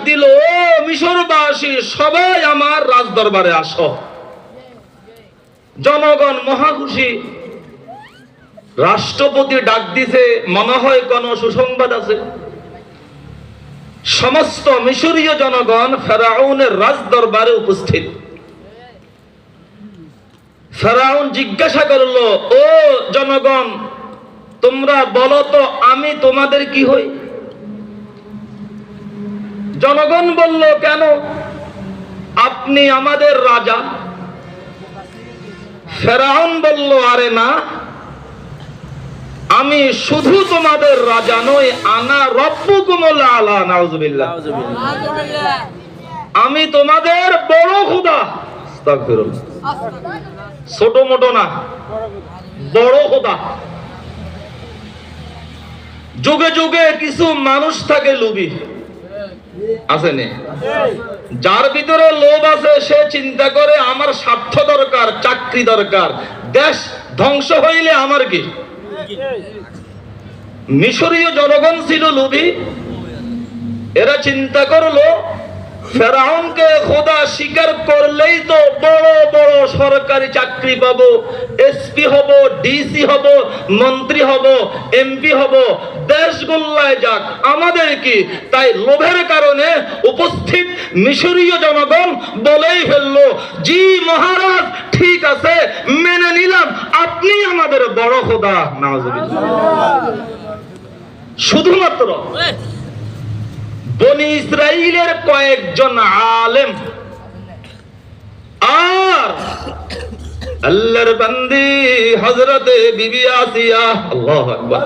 দিল, ও মিশরবাসী সবাই আমার রাজদরবারে আসো। জনগণ মহা খুশি। রাষ্ট্রপতি ডাক দিছে, মনে হয় কোন সুসংবাদ আছে। সমস্ত মিশরীয় জনগণ ফেরাউনের রাজদরবারে উপস্থিত। ফেরাউন জিজ্ঞাসা করলো, ও জনগণ, তোমরা বলো তো আমি তোমাদের কি হই? জনগণ বলল, কেন? আপনি আমাদের রাজা। ফেরাউন বলল, আরে না, আমি শুধু তোমাদের রাজা নই, আনা রব্বুকুমুল আলা। নাউজুবিল্লাহ। আমি তোমাদের বড় খোদা। আস্তাগফিরুল্লাহ। ছোট মোটো না, বড় খোদা। যুগে যুগে কিছু মানুষ থাকে লোভী, আছে না? যার ভিতরে লোভ আছে সে চিন্তা করে আমার স্বার্থ দরকার, চাকরি দরকার, দেশ ধ্বংস হইলে আমার কি। মিশরীয় জনগণ ছিল লোভী। এরা চিন্তা করলো ফেরাউনকে খোদা স্বীকার করলেই তো বড় বড় সরকারি চাকরি পাবো, এসপি হব, ডিসি হব, মন্ত্রী হব, এমপি হব, দেশ গোল্লায় যাক, আমাদের কি? তাই লোভের কারণে উপস্থিত মিশরীয় জনগণ বলেই ফেললো, জি মহারাজ, ঠিক আছে, মেনে নিলাম, আপনি আমাদের বড় খোদা। নাউজুবিল্লাহ। শুধুমাত্র বনি ইসরাইলের কয়েকজন আলেম আর আল্লাহর বান্দি হযরতে বিবি আসিয়া, আল্লাহু আকবার।